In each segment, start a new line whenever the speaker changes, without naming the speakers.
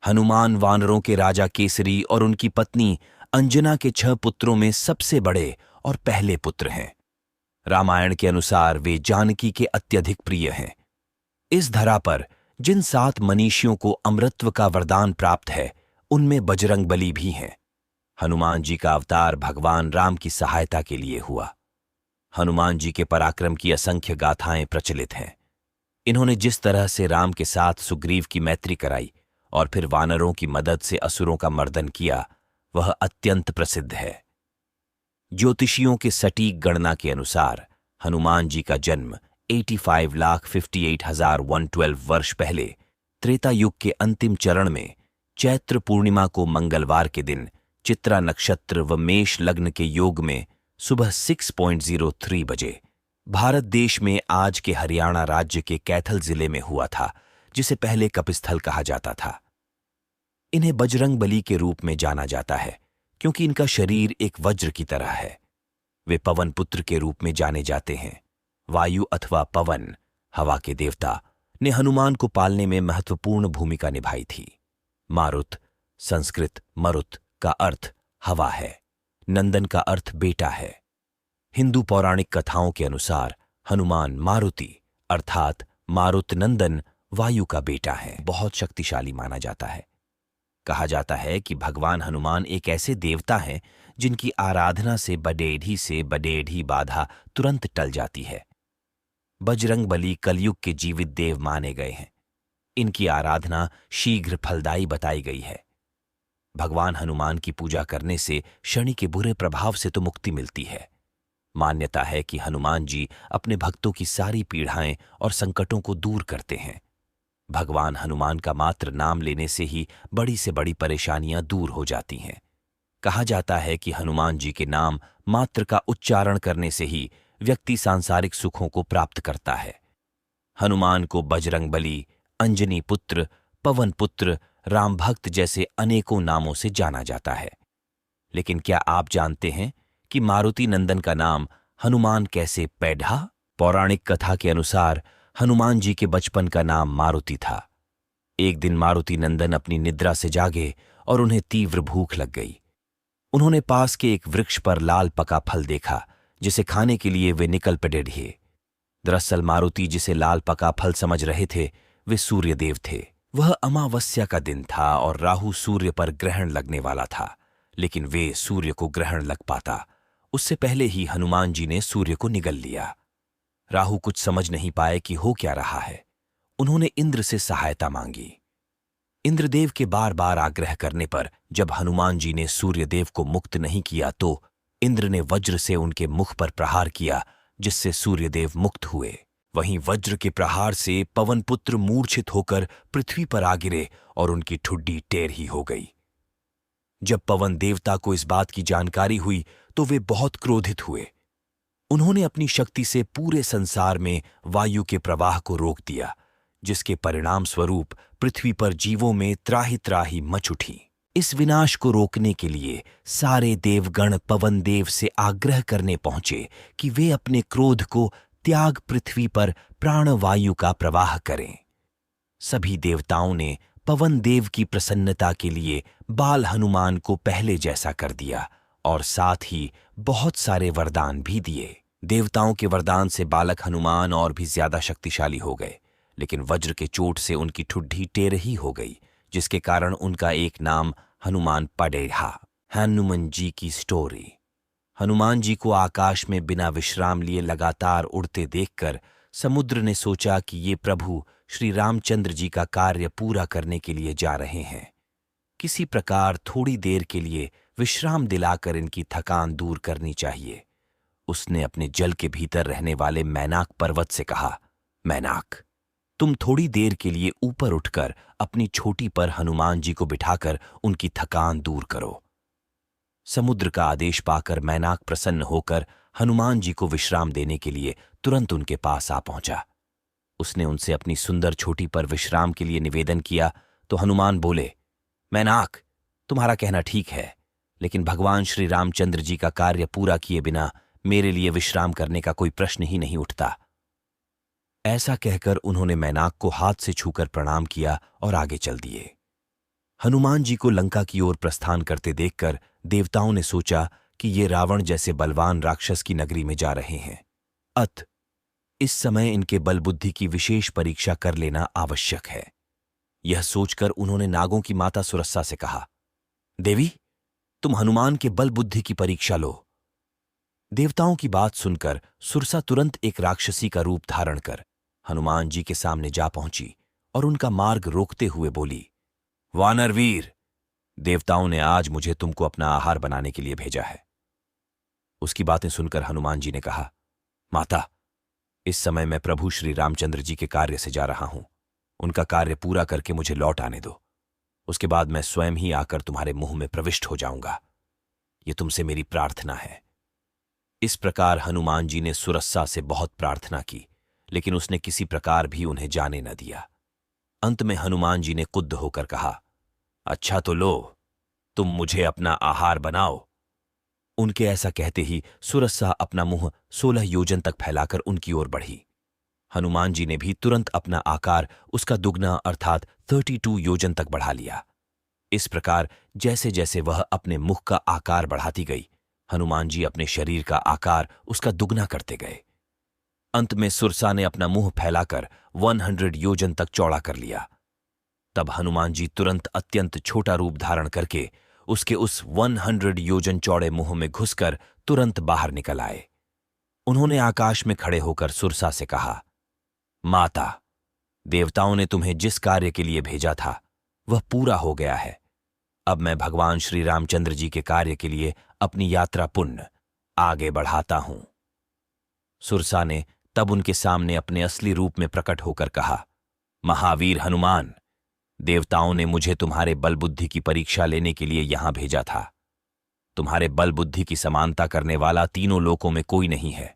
हनुमान वानरों के राजा केसरी और उनकी पत्नी अंजना के 6 पुत्रों में सबसे बड़े और पहले पुत्र हैं। रामायण के अनुसार वे जानकी के अत्यधिक प्रिय हैं। इस धरा पर जिन 7 मनीषियों को अमरत्व का वरदान प्राप्त है, उनमें बजरंगबली भी हैं। हनुमान जी का अवतार भगवान राम की सहायता के लिए हुआ। हनुमान जी के पराक्रम की असंख्य गाथाएं प्रचलित हैं। इन्होंने जिस तरह से राम के साथ सुग्रीव की मैत्री कराई और फिर वानरों की मदद से असुरों का मर्दन किया, वह अत्यंत प्रसिद्ध है। ज्योतिषियों के सटीक गणना के अनुसार हनुमान जी का जन्म 85,58,112 वर्ष पहले त्रेता युग के अंतिम चरण में चैत्र पूर्णिमा को मंगलवार के दिन चित्रा नक्षत्र व मेष लग्न के योग में सुबह 6:03 बजे भारत देश में आज के हरियाणा राज्य के कैथल जिले में हुआ था, जिसे पहले कपिस्थल कहा जाता था। इन्हें बजरंगबली के रूप में जाना जाता है क्योंकि इनका शरीर एक वज्र की तरह है। वे पवन पुत्र के रूप में जाने जाते हैं। वायु अथवा पवन, हवा के देवता, ने हनुमान को पालने में महत्वपूर्ण भूमिका निभाई थी। मारुत, संस्कृत मरुत का अर्थ हवा है, नंदन का अर्थ बेटा है। हिंदू पौराणिक कथाओं के अनुसार हनुमान मारुति अर्थात मारुत नंदन वायु का बेटा है। बहुत शक्तिशाली माना जाता है। कहा जाता है कि भगवान हनुमान एक ऐसे देवता हैं जिनकी आराधना से बडेढ़ी बाधा तुरंत टल जाती है। बजरंगबली कलयुग के जीवित देव माने गए हैं। इनकी आराधना शीघ्र फलदायी बताई गई है। भगवान हनुमान की पूजा करने से शनि के बुरे प्रभाव से तो मुक्ति मिलती है। मान्यता है कि हनुमान जी अपने भक्तों की सारी पीड़ाएं और संकटों को दूर करते हैं। भगवान हनुमान का मात्र नाम लेने से ही बड़ी से बड़ी परेशानियां दूर हो जाती हैं। कहा जाता है कि हनुमान जी के नाम मात्र का उच्चारण करने से ही व्यक्ति सांसारिक सुखों को प्राप्त करता है। हनुमान को बजरंगबली, अंजनी पुत्र, पवन पुत्र, राम भक्त जैसे अनेकों नामों से जाना जाता है। लेकिन क्या आप जानते हैं कि मारुति नंदन का नाम हनुमान कैसे पैढ़ा? पौराणिक कथा के अनुसार हनुमान जी के बचपन का नाम मारुति था। एक दिन मारुति नंदन अपनी निद्रा से जागे और उन्हें तीव्र भूख लग गई। उन्होंने पास के एक वृक्ष पर लाल पका फल देखा, जिसे खाने के लिए वे निकल पड़े। दरअसल मारुति जिसे लाल पका फल समझ रहे थे, वे सूर्यदेव थे। वह अमावस्या का दिन था और राहु सूर्य पर ग्रहण लगने वाला था, लेकिन वे सूर्य को ग्रहण लग पाता उससे पहले ही हनुमान जी ने सूर्य को निगल लिया। राहु कुछ समझ नहीं पाए कि हो क्या रहा है। उन्होंने इंद्र से सहायता मांगी। इंद्रदेव के बार बार आग्रह करने पर जब हनुमान जी ने सूर्यदेव को मुक्त नहीं किया तो इंद्र ने वज्र से उनके मुख पर प्रहार किया, जिससे सूर्यदेव मुक्त हुए। वहीं वज्र के प्रहार से पवन पुत्र मूर्छित होकर पृथ्वी पर आ गिरे और उनकी ठुड्डी टेढ़ी हो गई। जब पवन देवता को इस बात की जानकारी हुई तो वे बहुत क्रोधित हुए। उन्होंने अपनी शक्ति से पूरे संसार में वायु के प्रवाह को रोक दिया, जिसके परिणाम स्वरूप पृथ्वी पर जीवों में त्राहि त्राहि मच उठी। इस विनाश को रोकने के लिए सारे देवगण पवन देव से आग्रह करने पहुंचे कि वे अपने क्रोध को त्याग पृथ्वी पर प्राणवायु का प्रवाह करें। सभी देवताओं ने पवन देव की प्रसन्नता के लिए बाल हनुमान को पहले जैसा कर दिया और साथ ही बहुत सारे वरदान भी दिए। देवताओं के वरदान से बालक हनुमान और भी ज्यादा शक्तिशाली हो गए, लेकिन वज्र के चोट से उनकी ठुड्डी टेढ़ी हो गई, जिसके कारण उनका एक नाम हनुमान पड़ेढ़ा। हनुमान जी की स्टोरी। हनुमान जी को आकाश में बिना विश्राम लिए लगातार उड़ते देखकर समुद्र ने सोचा कि ये प्रभु श्री रामचंद्र जी का कार्य पूरा करने के लिए जा रहे हैं। किसी प्रकार थोड़ी देर के लिए विश्राम दिलाकर इनकी थकान दूर करनी चाहिए। उसने अपने जल के भीतर रहने वाले मैनाक पर्वत से कहा, मैनाक, तुम थोड़ी देर के लिए ऊपर उठकर अपनी छोटी पर हनुमान जी को बिठाकर उनकी थकान दूर करो। समुद्र का आदेश पाकर मैनाक प्रसन्न होकर हनुमान जी को विश्राम देने के लिए तुरंत उनके पास आ पहुंचा। उसने उनसे अपनी सुंदर छोटी पर विश्राम के लिए निवेदन किया तो हनुमान बोले, मैनाक, तुम्हारा कहना ठीक है, लेकिन भगवान श्री रामचंद्र जी का कार्य पूरा किए बिना मेरे लिए विश्राम करने का कोई प्रश्न ही नहीं उठता। ऐसा कहकर उन्होंने मैनाक को हाथ से छूकर प्रणाम किया और आगे चल दिए। हनुमान जी को लंका की ओर प्रस्थान करते देखकर देवताओं ने सोचा कि ये रावण जैसे बलवान राक्षस की नगरी में जा रहे हैं। अत इस समय इनके बल बुद्धि की विशेष परीक्षा कर लेना आवश्यक है। यह सोचकर उन्होंने नागों की माता सुरसा से कहा, देवी, तुम हनुमान के बल बुद्धि की परीक्षा लो। देवताओं की बात सुनकर सुरसा तुरंत एक राक्षसी का रूप धारण कर हनुमान जी के सामने जा पहुंची और उनका मार्ग रोकते हुए बोली, वानर वीर, देवताओं ने आज मुझे तुमको अपना आहार बनाने के लिए भेजा है। उसकी बातें सुनकर हनुमान जी ने कहा, माता, इस समय मैं प्रभु श्री रामचंद्र जी के कार्य से जा रहा हूं। उनका कार्य पूरा करके मुझे लौट आने दो। उसके बाद मैं स्वयं ही आकर तुम्हारे मुंह में प्रविष्ट हो जाऊंगा। ये तुमसे मेरी प्रार्थना है। इस प्रकार हनुमान जी ने सुरस्सा से बहुत प्रार्थना की, लेकिन उसने किसी प्रकार भी उन्हें जाने न दिया। अंत में हनुमान जी ने क्रुद्ध होकर कहा, अच्छा तो लो, तुम मुझे अपना आहार बनाओ। उनके ऐसा कहते ही सुरस्सा अपना मुंह 16 योजन तक फैलाकर उनकी ओर बढ़ी। हनुमान जी ने भी तुरंत अपना आकार उसका दुगना अर्थात 32 योजन तक बढ़ा लिया। इस प्रकार जैसे जैसे वह अपने मुख का आकार बढ़ाती गई, हनुमान जी अपने शरीर का आकार उसका दुगना करते गए। अंत में सुरसा ने अपना मुंह फैलाकर 100 योजन तक चौड़ा कर लिया। तब हनुमान जी तुरंत अत्यंत छोटा रूप धारण करके उसके उस 100 योजन चौड़े मुंह में घुसकर तुरंत बाहर निकल आए। उन्होंने आकाश में खड़े होकर सुरसा से कहा, माता, देवताओं ने तुम्हें जिस कार्य के लिए भेजा था वह पूरा हो गया है। अब मैं भगवान श्री रामचंद्र जी के कार्य के लिए अपनी यात्रा पुण्य आगे बढ़ाता हूं। सुरसा ने तब उनके सामने अपने असली रूप में प्रकट होकर कहा, महावीर हनुमान, देवताओं ने मुझे तुम्हारे बल बुद्धि की परीक्षा लेने के लिए यहां भेजा था। तुम्हारे बल बुद्धि की समानता करने वाला तीनों लोकों में कोई नहीं है।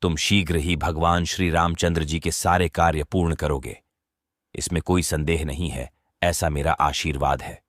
तुम शीघ्र ही भगवान श्री रामचंद्र जी के सारे कार्य पूर्ण करोगे, इसमें कोई संदेह नहीं है। ऐसा मेरा आशीर्वाद है।